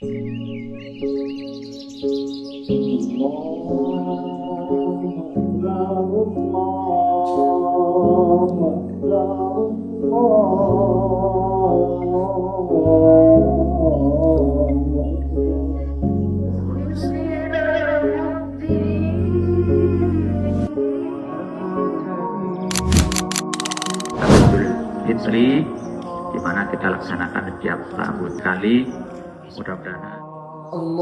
Fitri, di mana kita laksanakan setiap tahun kali. Mudah-mudahan Allahu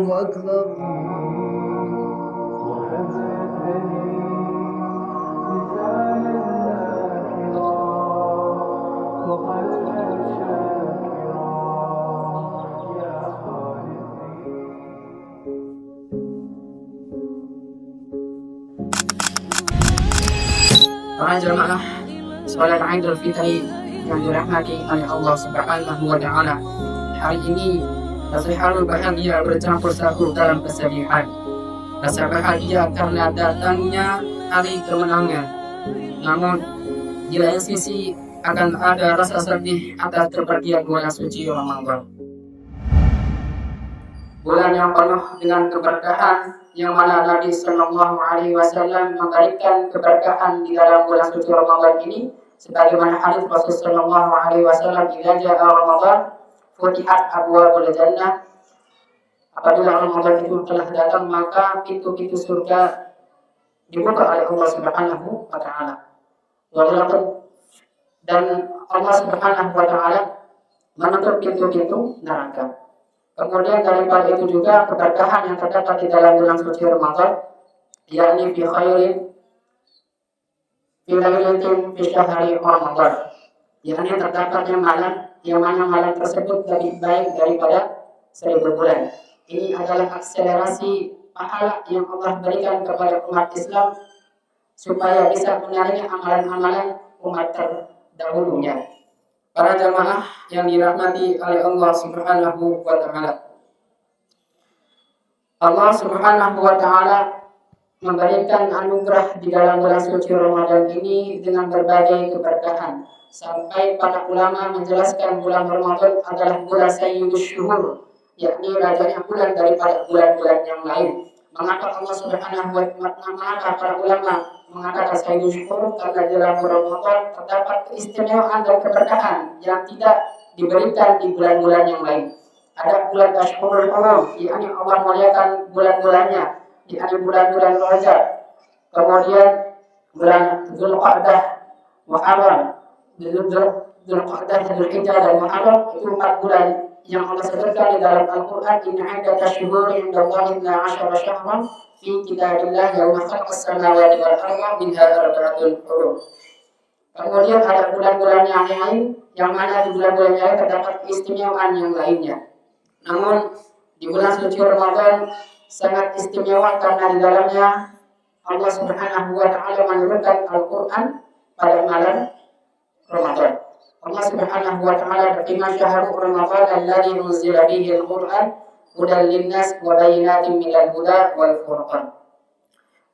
Akbar. Para jamaah salat Idul Fitri yang dirahmati oleh Allah Subhanahu wa Ta'ala, hari ini rasa haru bahagia bercampur sahur dalam kesedihan. Rasa bahagia karena datangnya hari kemenangan. Namun di lain sisi akan ada rasa sedih atas kepergian bulan suci Ramadan. Bulan yang penuh dengan keberkahan, yang mana Nabi Sallallahu Alaihi Wasallam memberikan keberkahan di dalam bulan suci Ramadan ini, sebagaimana hadis Rasul Sallallahu Alaihi Wasallam, "Idza jaa Ramadan, futihat abwaabul jannah." Apabila Ramadan itu telah datang, maka pintu-pintu surga dibuka oleh Allah Subhanahu wa Ta'ala. Dan Allah Subhanahu wa Ta'ala menutup pintu-pintu neraka. Kemudian daripada itu juga keberkahan yang terdapat di dalam bulan suci Ramadan, yakni fi khairin fi lailatin fi syahri Ramadan, yakni terdapatnya malam yang mana malam tersebut lebih baik daripada 1000 bulan. Ini adalah akselerasi pahala yang Allah berikan kepada umat Islam supaya bisa menarik amalan-amalan umat terdahulunya. Para jamaah yang dirahmati oleh Allah Subhanahu wa Ta'ala, Allah Subhanahu wa Ta'ala memberikan anugerah di dalam bulan suci Ramadan ini dengan berbagai keberkahan. Sampai para ulama menjelaskan bulan Ramadan adalah bulan sayyidus syuhur, yakni rajanya bulan daripada bulan-bulan yang lain. Mengapa Allah Subhanahu wa Ta'ala, para ulama mengatakan sayyidus syuhur? Karena di dalam Ramadan terdapat keistimewaan dan keberkahan yang tidak diberikan di bulan-bulan yang lain. Ada bulan Ashhurul Hurum, yakni Allah muliakan bulan-bulannya, yakni bulan-bulan Rajab. Kemudian bulan Dzulqa'dah, Muharram, Dzulqa'dah, Dzulhijjah dan Muharram, itu 4 bulan yang Allah sebutkan di dalam Al-Quran. Inna 'iddatash shuhuri 'indallahi 12 syahran fi kitabillah yauma khalaqas samawati wal arda minha arba'atun hurum. Kemudian ada bulan-bulan yang lain, yang mana di bulan-bulan yang lain terdapat keistimewaan yang lainnya. Namun di bulan suci Ramadan sangat istimewa karena di dalamnya Allah Subhanahu wa Ta'ala menurunkan Al-Quran pada malam Ramadan. Allah Subhanahu wa Ta'ala berfirman, "Syahrul Ramadan alladzi unzila fihi al-Qur'an hudan lin-nas wa bayyinatin minal huda wal furqan."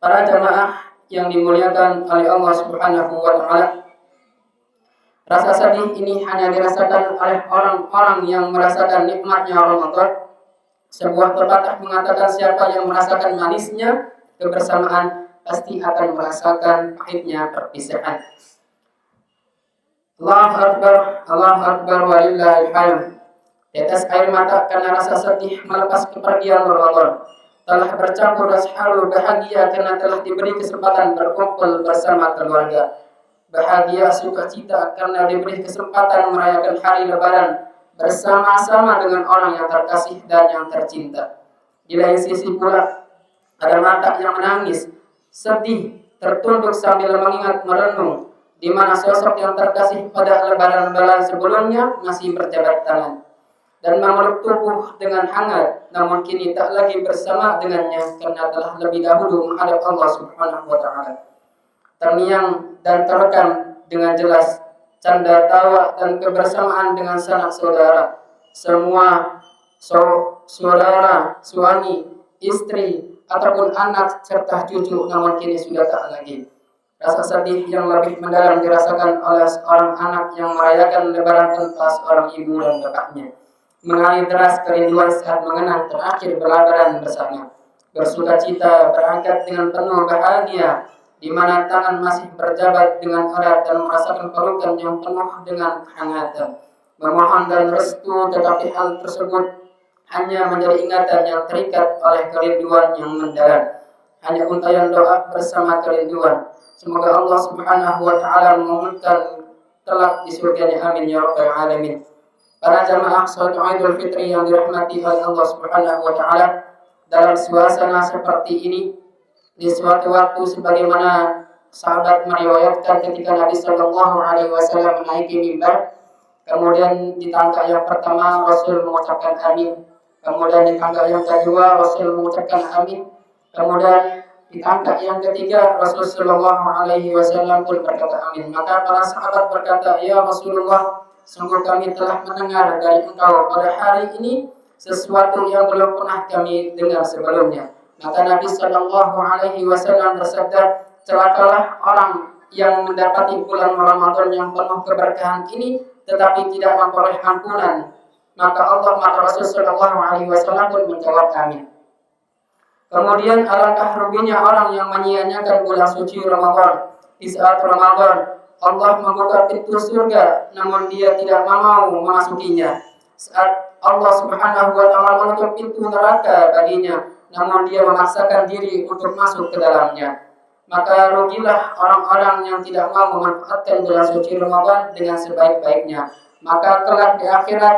Para jamaah yang dimuliakan oleh Allah Subhanahu wa Ta'ala, rasa sedih ini hanya dirasakan oleh orang-orang yang merasakan nikmatnya Ramadan. Sebuah pepatah mengatakan, siapa yang merasakan manisnya kebersamaan pasti akan merasakan pahitnya perpisahan. Allahu Akbar, Allahu Akbar, walillahil hamd. Tetes air mata karena rasa sedih melepas kepergian Ramadan. Telah bercampur rasa haru bahagia karena telah diberi kesempatan berkumpul bersama keluarga. Bahagia sukacita karena diberi kesempatan merayakan hari Lebaran bersama-sama dengan orang yang terkasih dan yang tercinta. Di lain sisi pula ada mata yang menangis, sedih, tertunduk sambil mengingat merenung di mana sosok yang terkasih pada Lebaran-Lebaran sebelumnya masih berjabat tangan dan memeluk tubuh dengan hangat, namun kini tak lagi bersama dengannya karena telah lebih dahulu menghadap Allah Subhanahu wa Ta'ala. Terngiang dan terekam dengan jelas canda tawa dan kebersamaan dengan sanak saudara, semua saudara, suami, istri, ataupun anak serta cucu, namun kini sudah tak lagi. Rasa sedih yang lebih mendalam dirasakan oleh seorang anak yang merayakan lebaran tanpa seorang ibu dan bapaknya. Mengalir deras kerinduan saat mengenang terakhir berlebaran bersama. Bersukacita berangkat dengan penuh bahagia, di mana tangan masih berjabat dengan erat dan merasakan pelukan yang penuh dengan kehangatan. Memohon dan restu, tetapi hal tersebut hanya menjadi ingatan yang terikat oleh kerinduan yang mendalam. Hanya untayan doa bersama kerinduan. Semoga Allah Subhanahu wa taala mengumumkan kelak di surganya, amin ya rabbal alamin. Para jamaah salat Idul Fitri yang dirahmati oleh Allah Subhanahu wa taala, dalam suasana seperti ini di suatu waktu sebagaimana sahabat meriwayatkan ketika Nabi sallallahu alaihi wasallam menaiki mimbar, kemudian di tangga yang pertama Rasul mengucapkan amin, kemudian di tangga yang kedua Rasul mengucapkan amin, kemudian di tangga yang ketiga Rasulullah Shallallahu Alaihi Wasallam pun berkata amin. Maka para sahabat berkata, ya Rasulullah, sungguh kami telah mendengar dari engkau pada hari ini sesuatu yang belum pernah kami dengar sebelumnya. Maka Nabi Shallallahu Alaihi Wasallam bersabda, celakalah orang yang mendapati bulan Ramadan yang penuh keberkahan ini, tetapi tidak memperoleh ampunan. Maka Rasul Shallallahu Alaihi Wasallam pun menjawab amin. Kemudian alangkah ruginya orang yang menyia-nyiakan bulan suci Ramadan. Di saat Ramadan Allah membuka pintu surga, namun dia tidak mau memasukinya. Saat Allah Subhanahu wa taala menutup pintu neraka baginya, namun dia memaksakan diri untuk masuk ke dalamnya. Maka rugilah orang-orang yang tidak mau memanfaatkan bulan suci Ramadan dengan sebaik-baiknya. Maka kelak di akhirat,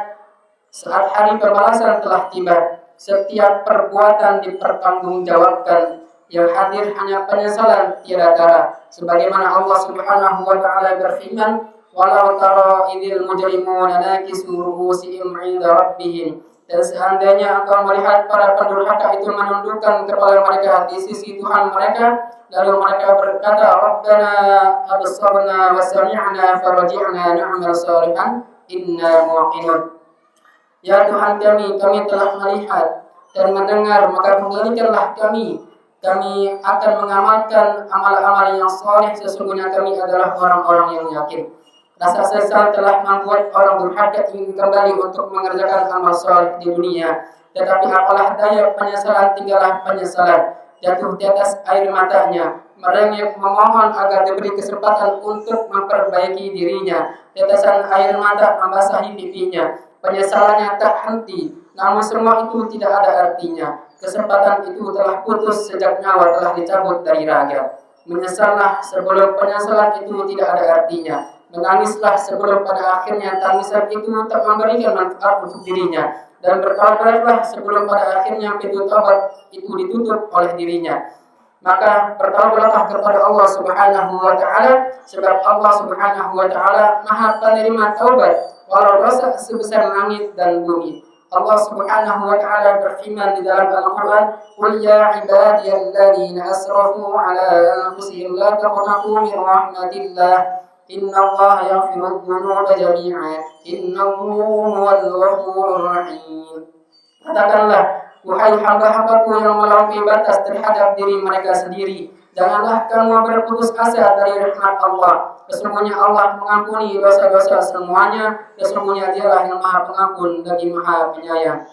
saat hari pembalasan telah tiba, setiap perbuatan dipertanggungjawabkan, yang hadir hanya penyesalan tiada tara. Sebagaimana Allah Subhanahu wa taala berfirman, "Walau tara idil mujrimuna nakisu ru'usihim 'inda rabbihim." Dan seandainya engkau melihat para pendurhaka itu menundukkan kepala mereka di sisi Tuhan mereka, lalu mereka berkata, "Rabbana absarna wa sami'na farji'na na'mal shalihan inna muqinun." Ya Tuhan kami telah melihat dan mendengar, maka kembalikanlah kami. Kami akan mengamalkan amal-amal yang saleh, sesungguhnya kami adalah orang-orang yang yakin. Rasa sesal telah membuat orang durhaka ingin kembali untuk mengerjakan amal saleh di dunia. Tetapi apalah daya, penyesalan tinggallah penyesalan. Jatuh di atas air matanya, merengek memohon agar diberi kesempatan untuk memperbaiki dirinya. Tetesan air mata membasahi pipinya. Penyesalannya tak henti, namun semua itu tidak ada artinya. Kesempatan itu telah putus sejak nyawa telah dicabut dari raga. Menyesallah sebelum penyesalan itu tidak ada artinya. Menangislah sebelum pada akhirnya tangisan itu tak memberikan manfaat untuk dirinya. Dan bertaubatlah sebelum pada akhirnya pintu taubat itu ditutup oleh dirinya. Maka bertaubatlah kepada Allah Subhanahu wa taala, sebab Allah Subhanahu wa taala Maha penerima taubat walau dosa sebesar langit dan bumi. Allah Subhanahu wa taala berfirman di dalam Al-Qur'an, "Qul ya ibadiyalladzina asrafu 'ala anfusihim la taqnatu min rahmatillah. Innallaha yaghfiru dzunuba jami'a. Innahu huwal ghafurur rahim." Katakanlah, wahai hamba-hambaku yang melampaui batas terhadap diri mereka sendiri, janganlah kamu berputus asa dari rahmat Allah. Sesungguhnya Allah mengampuni dosa-dosa semuanya. Sesungguhnya Dialah yang Maha Pengampun lagi Maha Penyayang.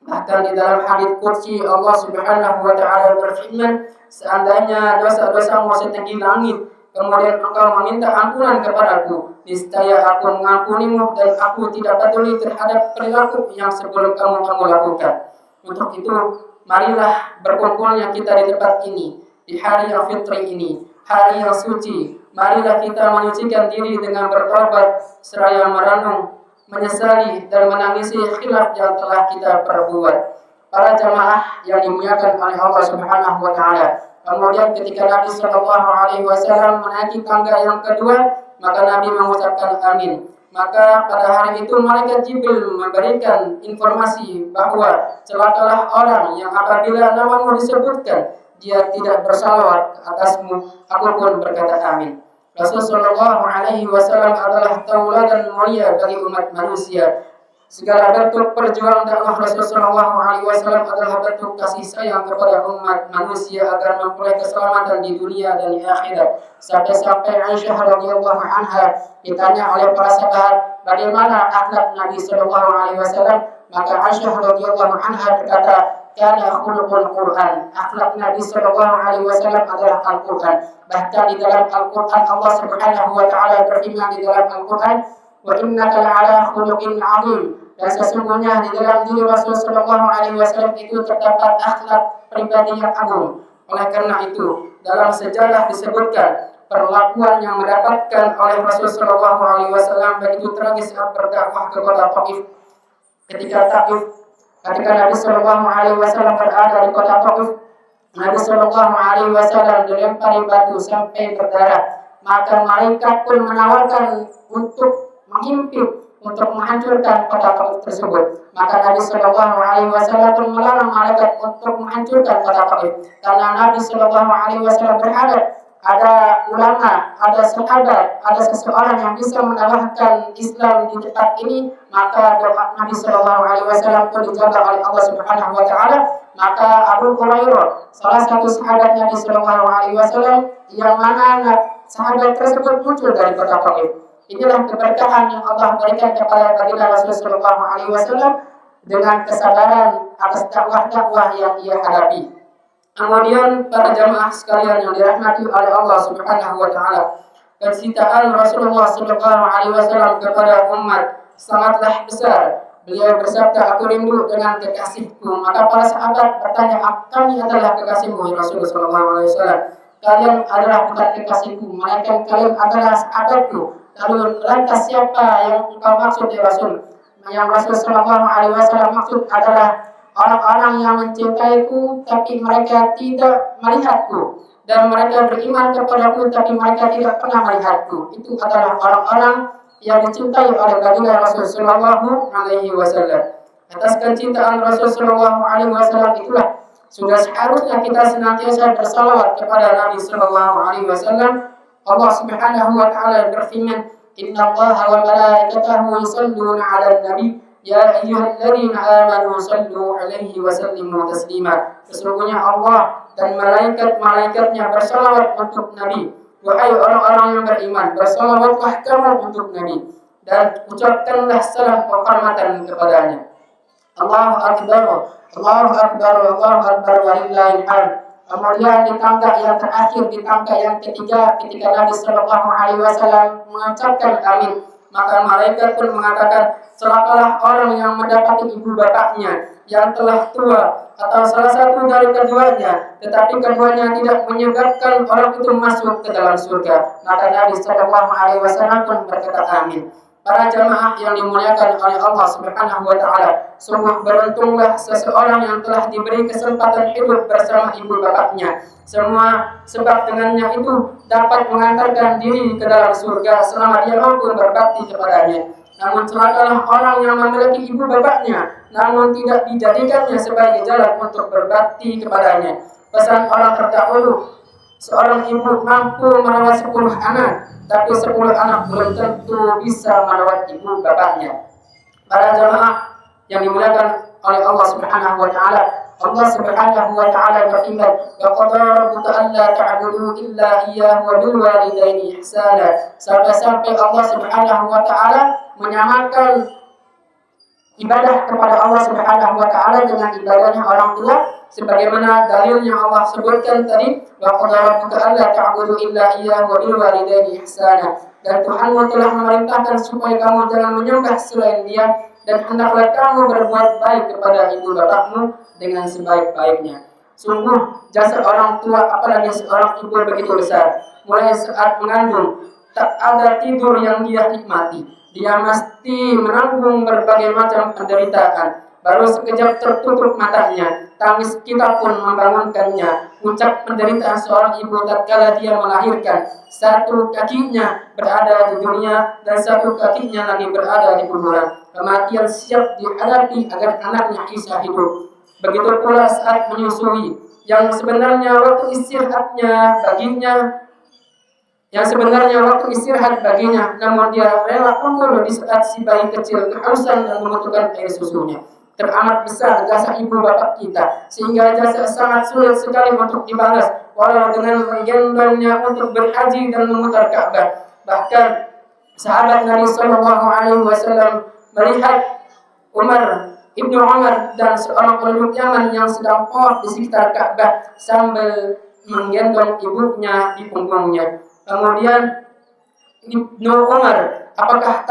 Bahkan di dalam hadits qudsi Allah Subhanahu wa taala berfirman, seandainya dosa-dosamu setinggi langit, kemudian engkau meminta ampunan kepadaku, niscaya aku mengampunimu dan aku tidak peduli terhadap perilaku yang sebelum kamu lakukan. Untuk itu, marilah berkumpulnya kita di tempat ini, di hari yang fitri ini, hari yang suci. Marilah kita menyucikan diri dengan bertobat, seraya merenung, menyesali dan menangisi khilaf yang telah kita perbuat. Para jamaah yang dimuliakan oleh Allah Subhanahu wa taala. Kemudian ketika Nabi Shallallahu Alaihi Wasallam menaiki tangga yang kedua, maka Nabi mengucapkan amin. Maka pada hari itu malaikat Jibril memberikan informasi bahwa celakalah orang yang apabila namamu disebutkan dia tidak bersalawat atasmu. Aku pun berkata amin. Rasulullah Shallallahu Alaihi Wasallam adalah tauladan mulia bagi umat manusia. Segala bentuk perjuangan dakwah Rasulullah SAW adalah bentuk kasih sayang kepada umat manusia agar memperoleh keselamatan di dunia dan di akhirat. Sampai-sampai Aisyah radhiyallahu anha ditanya oleh para sahabat bagaimana akhlak Nabi SAW, maka Aisyah radhiyallahu anha berkata, "Kana khuluqul Quran." Akhlak Nabi SAW adalah Al-Quran. Bahkan di dalam Al-Quran Allah Subhanahu wa taala berfirman di dalam Al-Quran, "Wa innaka la'ala khuluqin 'azim." Dan sesungguhnya di dalam diri Rasulullah SAW itu terdapat akhlak pribadi yang agung. Oleh karena itu, dalam sejarah disebutkan perlakuan yang mendapatkan oleh Rasulullah SAW begitu tragis saat berdakwah ke kota Taif. Ketika Nabi SAW berada di kota Taif, Nabi SAW dilempari batu sampai berdarah. Maka malaikat pun menawarkan untuk menghimpit, untuk menghancurkan kota Taif tersebut. Maka Nabi SAW pun melarang malaikat untuk menghancurkan kota Taif, karena Nabi SAW berharap ada ulama, ada sahabat, ada seseorang yang bisa mendakwahkan Islam di tempat ini, maka doa Nabi SAW pun dijaga oleh Allah Subhanahu wa taala. Maka Abu Hurairah, salah satu sahabat Nabi SAW, yang mana sahabat tersebut muncul dari kota Taif. Inilah keberkahan yang Allah berikan kepada baginda Rasulullah SAW dengan kesabaran atas dakwah-dakwah yang ia hadapi. Kemudian para jamaah sekalian yang dirahmati oleh Allah Subhanahu wa taala, kecintaan Rasulullah SAW kepada umat sangatlah besar. Beliau bersabda, "Aku rindu dengan kekasihku." Maka para sahabat bertanya, "Kami adalah kekasihmu ya Rasulullah SAW." "Kalian adalah bukan kekasihku, melainkan kalian adalah sahabatku." Lalu lantas siapa yang engkau maksud ya Rasul? Yang Rasul SAW maksud adalah orang-orang yang mencintaiku tapi mereka tidak melihatku, dan mereka beriman kepadaku tapi mereka tidak pernah melihatku. Itu adalah orang-orang yang dicintai oleh baginda Rasul Sallallahu Alaihi Wasallam. Atas kecintaan Rasul Sallallahu Alaihi Wasallam itulah sudah seharusnya kita senantiasa bersalawat kepada Nabi Sallallahu Alaihi Wasallam. Allah Subhanahu wa taala berfirman, "Innallaha wa malaikatahu yusholluna 'alan nabi, ya ayyuhalladzina amanu shallu 'alaihi wa sallimu taslima." Sesungguhnya Allah dan malaikat-malaikatnya bersalawat untuk Nabi. Wahai orang-orang yang beriman, bersalawatlah kamu untuk Nabi dan ucapkanlah salam penghormatan kepadanya. Allahu akbar, Allahu akbar, Allahu akbar, walillahil hamd. Kemudian di tangga yang terakhir, di tangga yang ketiga, ketika Nabi Sallallahu Alaihi Wasallam mengucapkan amin, maka malaikat pun mengatakan, "Celakalah orang yang mendapati ibu bapaknya yang telah tua atau salah satu dari keduanya, tetapi keduanya tidak menyebabkan orang itu masuk ke dalam surga." Maka Nabi Sallallahu Alaihi Wasallam pun berkata amin. Para jamaah yang dimuliakan oleh Allah Subhanahu wa taala, sungguh beruntunglah seseorang yang telah diberi kesempatan hidup bersama ibu bapaknya. Semua sebab dengannya itu dapat mengantarkan diri ke dalam surga selama dia mampu berbakti kepadanya. Namun celakalah orang yang memiliki ibu bapaknya namun tidak dijadikannya sebagai jalan untuk berbakti kepadanya. Pesan orang terdahulu, seorang ibu mampu merawat 10 anak, tapi 10 anak belum tentu bisa merawat ibu bapaknya. Para jamaah yang dimuliakan oleh Allah Subhanahu wa taala, Allah Subhanahu wa taala berfirman, "Wa qadara rabbuka alla ta'budu illa iyyahu wa bil walidayni ihsana." Sampai Allah Subhanahu wa taala menyamakan ibadah kepada Allah Subhanahu wa taala dengan ibadahnya orang tua, sebagaimana dalil yang Allah sebutkan tadi, wa qadara rabbuka alla ta'budu illa iyyahu wa bil walidayni ihsana. Dan Tuhanmu telah memerintahkan supaya kamu jangan menyembah selain Dia, dan hendaklah kamu berbuat baik kepada ibu bapakmu dengan sebaik-baiknya. Sungguh jasa orang tua, apalagi seorang ibu, begitu besar. Mulai saat mengandung, tak ada tidur yang dia nikmati. Dia mesti menanggung berbagai macam penderitaan. Baru sekejap tertutup matanya, tangis kita pun membangunkannya. Puncak penderitaan seorang ibu tatkala dia melahirkan, satu kakinya berada di dunia dan satu kakinya lagi berada di kuburan. Kematian siap dihadapi agar anaknya bisa hidup. Begitu pula saat menyusui, yang sebenarnya waktu istirahatnya baginya yang sebenarnya waktu istirahat baginya, namun dia rela membunuh di saat si bayi kecil kehausan dan membutuhkan air susunya. Teramat besar jasa ibu bapak kita, sehingga jasa sangat sulit sekali untuk dibalas, walau dengan menggendongnya untuk berhaji dan memutar Ka'bah. Bahkan sahabat Nabi Shallallahu Alaihi Wasallam melihat Ibnu Umar dan seorang penduduk Yaman yang sedang tawaf di sekitar Ka'bah sambil menggendong ibunya di punggungnya. Kemudian Ibnu Umar, apakah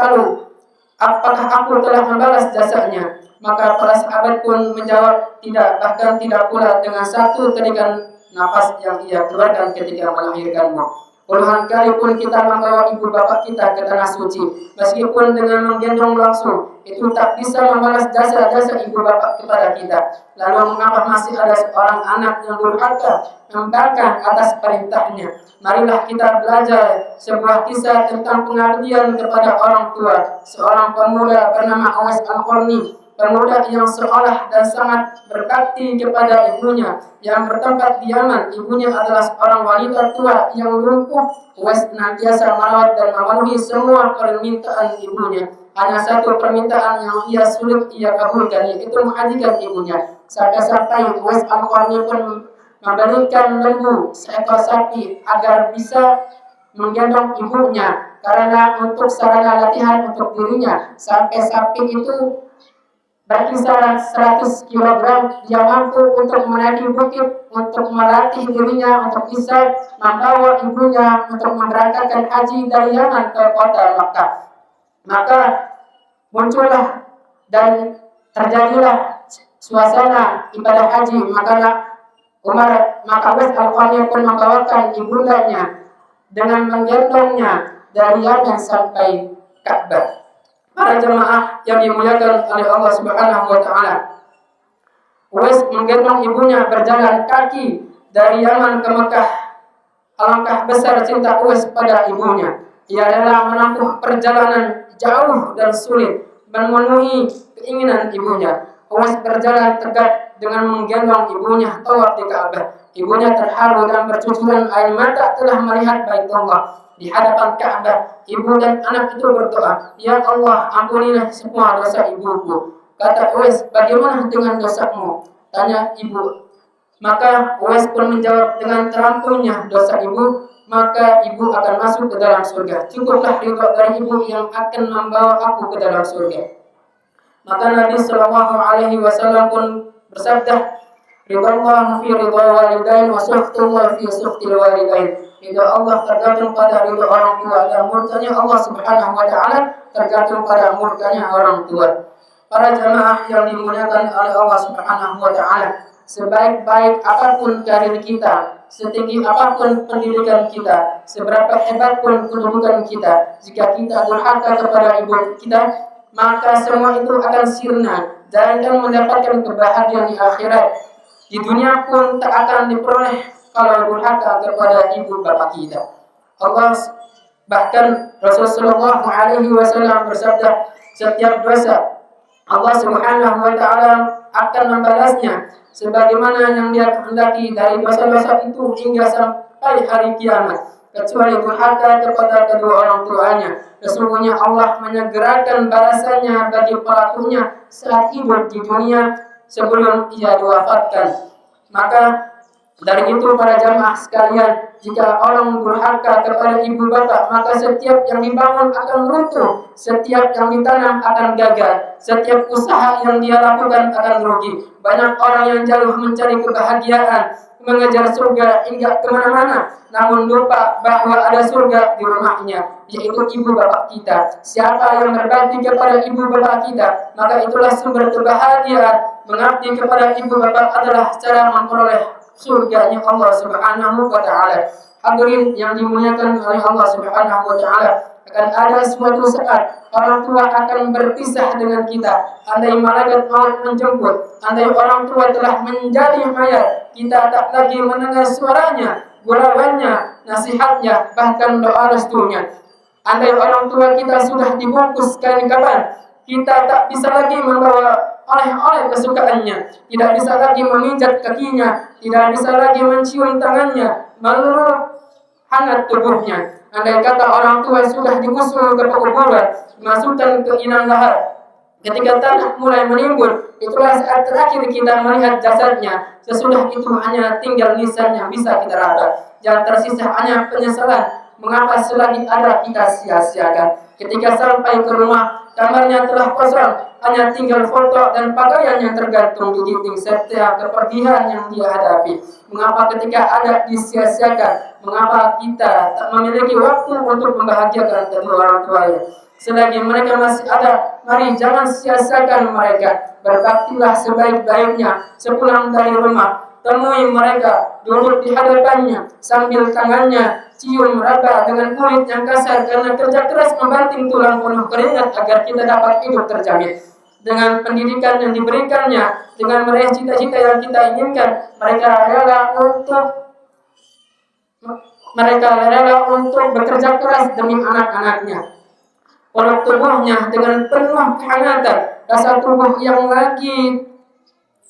aku telah membalas jasanya? Maka para sahabat pun menjawab tidak, bahkan tidak pula dengan satu tarikan nafas yang ia keluarkan ketika melahirkanmu. Puluhan kali pun kita membawa ibu bapak kita ke tanah suci, meskipun dengan menggendong langsung, itu tak bisa membalas jasa-jasa ibu bapak kepada kita. Lalu mengapa masih ada seorang anak yang durhaka membangkang atas perintahnya? Marilah kita belajar sebuah kisah tentang pengabdian kepada orang tua. Seorang pemuda bernama Uwais Al-Qarni, pemuda yang seolah dan sangat berbakti kepada ibunya yang bertempat di Yaman. Ibunya adalah seorang wanita tua yang lumpuh. Uwais senantiasa merawat dan memenuhi semua permintaan ibunya. Hanya satu permintaan yang sulit ia kabulkan, yaitu menghajikan ibunya. Sampai-sampai Uwais Al-Qarni pun memberikan lembu seekor sapi agar bisa menggendong ibunya, karena untuk sarana latihan untuk dirinya. Sampai sapi itu berkisar 100 kg, dia mampu untuk menaiki bukit untuk melatih dirinya untuk bisa membawa ibunya untuk memberangkatkan haji dari Yaman ke kota Makkah. Maka muncullah dan terjadilah suasana ibadah haji. Maka Uwais Al-Qarni pun membawakan ibundanya dengan menggendongnya dari Yaman sampai Ka'bah. Para jemaah yang dimuliakan oleh Allah Subhanahu wa taala, Uwais menggendong ibunya berjalan kaki dari Yaman ke Mekah. Alangkah besar cinta Uwais pada ibunya. Ia rela menempuh perjalanan jauh dan sulit memenuhi keinginan ibunya. Uwais berjalan tegak dengan menggendong ibunya tawaf di Ka'bah. Ibunya terharu dan bercucuran air mata telah melihat Baitullah. Di hadapan Ka'bah, ibu dan anak itu berdoa, "Ya Allah, ampunilah semua dosa ibuku." Kata Uwais, "Bagaimana dengan dosamu?" tanya ibu. Maka Uwais pun menjawab, "Dengan terampunnya dosa ibu, maka ibu akan masuk ke dalam surga. Cukuplah ridho dari ibu yang akan membawa aku ke dalam surga." Maka Nabi Shallallahu Alaihi Wasallam pun bersabda, "Ridallahu fi ridha walidain wa suhtullah fi suhtil walidain." Ridha Allah tergantung pada ridha orang tua, dan murkanya Allah Subhanahu wa taala tergantung pada murkanya orang tua. Para jemaah yang dimuliakan oleh Allah Subhanahu wa taala, sebaik-baik apapun karir kita, setinggi apapun pendidikan kita, seberapa hebat pun kedudukan kita, jika kita durhaka kepada ibu kita, maka semua itu akan sirna dan akan mendapatkan kebahagiaan di akhirat. Di dunia pun tak akan diperoleh kalau durhaka kepada ibu bapak kita. Bahkan Rasulullah SAW bersabda, setiap dosa Allah Subhanahu wa taala akan membalasnya sebagaimana yang dia kehendaki dari dosa-dosa itu hingga sampai hari kiamat, kecuali durhaka kepada kedua orang tuanya. Sesungguhnya Allah menyegerakan balasannya bagi pelakunya saat hidup di dunia sebelum ia diwafatkan. Maka dari itu para jamaah sekalian, jika orang durhaka kepada ibu bapak, maka setiap yang dibangun akan runtuh, setiap yang ditanam akan gagal, setiap usaha yang dia lakukan akan rugi. Banyak orang yang jauh mencari kebahagiaan, mengejar surga hingga kemana-mana, namun lupa bahwa ada surga di rumahnya, yaitu ibu bapak kita. Siapa yang berbakti kepada ibu bapak kita, maka itulah sumber kebahagiaan. Mengabdi kepada ibu bapak adalah cara memperoleh surganya Allah Subhanahu wa taala. Hadirin yang dimuliakan oleh Allah Subhanahu wa taala, akan ada suatu saat orang tua akan berpisah dengan kita. Andai malaikat maut menjemput, andai orang tua telah menjadi mayat, kita tak lagi mendengar suaranya, gurauannya, nasihatnya, bahkan doa restunya. Andai orang tua kita sudah dibungkus kain kafan, kita tak bisa lagi membawa oleh-oleh kesukaannya, tidak bisa lagi memijat kakinya, tidak bisa lagi mencium tangannya, meluluh hangat tubuhnya. Andai kata orang tua sudah digusur ke kuburan, dimasukkan ke inang lahat, ketika tanah mulai menimbun, itulah saat terakhir kita melihat jasadnya. Sesudah itu hanya tinggal nisan yang bisa kita raba. Yang tersisa hanya penyesalan. Mengapa selagi ada kita sia-siakan? Ketika sampai ke rumah, kamarnya telah kosong. Hanya tinggal foto dan pakaian yang tergantung di dinding serta kepergian yang dia hadapi. Mengapa ketika ada disia-siakan? Mengapa kita tak memiliki waktu untuk membahagiakan kedua orang tuanya? Selagi mereka masih ada, mari jangan sia-siakan mereka. Berbaktilah sebaik-baiknya. Sepulang dari rumah, temui mereka, duduk di hadapannya, sambil tangannya cium raba dengan kulit yang kasar karena kerja keras membanting tulang penuh keringat agar kita dapat hidup terjamin. Dengan pendidikan yang diberikannya, dengan meraih cita-cita yang kita inginkan, mereka rela untuk bekerja keras demi anak-anaknya. Walau tubuhnya dengan penuh kehangatan, rasa tubuh yang lagi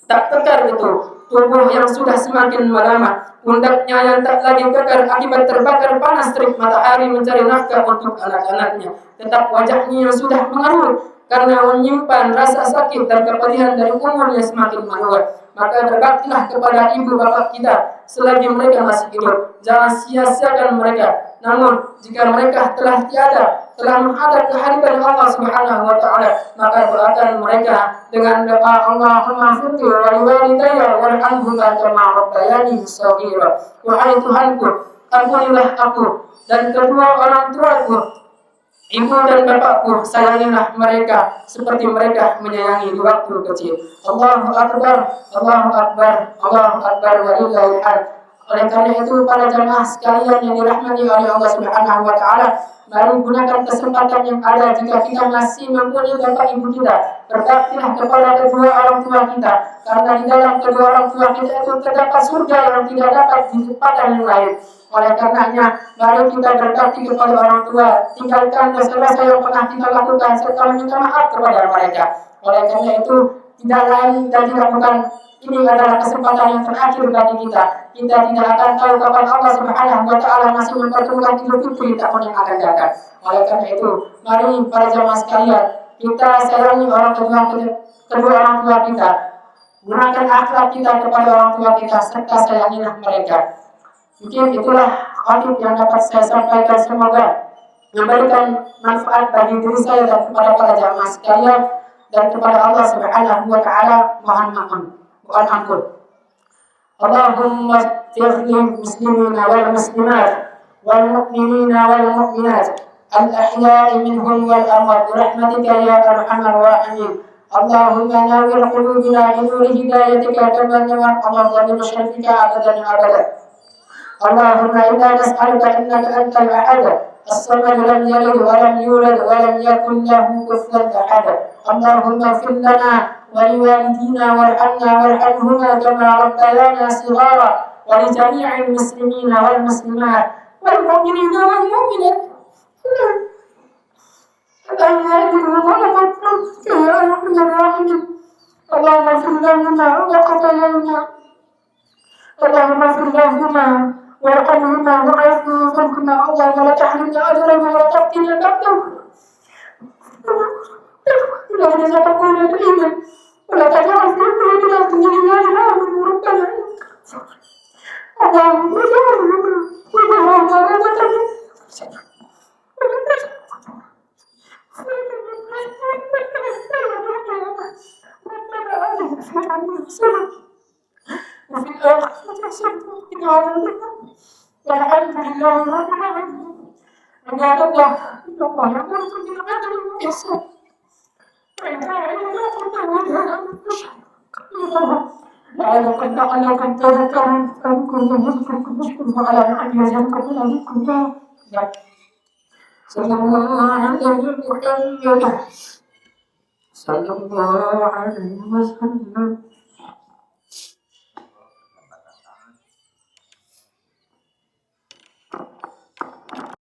tak kekar itu, tubuh yang sudah semakin melama, pundaknya yang tak lagi kekar akibat terbakar panas terik matahari mencari nafkah untuk anak-anaknya. Tetap wajahnya yang sudah mengerut karena menyimpan rasa sakit dan kepedihan dari umur yang semakin menua. Maka berbaktilah kepada ibu bapak kita selagi mereka masih hidup. Jangan sia-siakan mereka. Namun jika mereka telah tiada, telah menghadap kehadiran Allah Subhanahu wa taala, maka doakan mereka dengan doa Allahumma firli wa liwalidayya warhamhuma kama rabbayani shaghira. Wahai Tuhanku, ampunilah aku dan kedua orang tuaku, ibu dan bapakku, sayangilah mereka seperti mereka menyayangi di waktu kecil. Allahu Akbar, Allahu Akbar, Allahu Akbar walillahil hamd. Oleh karena itu para jamaah sekalian yang dirahmati oleh Allah Subhanahu wa taala, mari gunakan kesempatan yang ada jika kita masih mempunyai bapak ibu kita. Berbaktilah kepada kedua orang tua kita, karena di dalam kedua orang tua kita itu terdapat surga yang tidak dapat didapatkan yang lain. Oleh karenanya, mari kita berbakti kepada orang tua, tinggalkan dosa-dosa yang pernah kita lakukan serta meminta maaf kepada mereka. Oleh karena itu, tidak lain dan tidak bukan, ini adalah kesempatan yang terakhir bagi kita. Kita tidak akan tahu kapan Allah Subhanahu wa taala masih mempertemukan Idul Fitri tahun yang akan datang. Oleh karena itu, mari para jamaah sekalian, kita sayangi kedua orang tua kita. Gunakan akhlak kita kepada orang tua kita serta sayangilah mereka. Mungkin itulah khotib yang dapat saya sampaikan, semoga memberikan manfaat bagi diri saya dan kepada para jamaah sekalian dan kepada Allah Subhanahu wa taala. Mohon ampun. Allahumma ighfir lil muslimina wal muslimat wal mu'minina wal mu'minat al ahya'i minhum wal amwat bi rahmatika ya arhamar rahimin. Allahumma nawwir qulubana bi nuri hidayatika kama nawwar qulubana bi syarifika abadan abadan. Allahumma inna nas'aluka innaka antal ahad as-samad lam yalid wa lam yulad wa lam yakul lahu kufuwan ahad. Allahumma ighfir lana wa liwalidina warhamna warhamhuma kama rabbayana shighara wa li jami'il muslimina wal muslimat wal mu'minina wal mu'minat. Allahumma ighfir lahumma wa qatayna. Allahumma ighfir lahumma warhamhuma wa'afihima. Allahumma la tahrimna ajrahum wa la taftina ba'dahum. اللهم لا تقول الإيمان ولا تجعل في قلوبنا غلا للآمن ربنا اللهم اجعلنا وجعلنا مرضة ربنا آتنا حسنة وفي الآخرة حسنة وقنا عذاب النار والحمد لله رب العالمين. عباد الله إن الله يأمركم بالعدل والإحسان لعلكم تذكرون فاذكروا يذكركم واشكروا على نعمه يزدكم ويزدكم صلى الله عليه وسلم.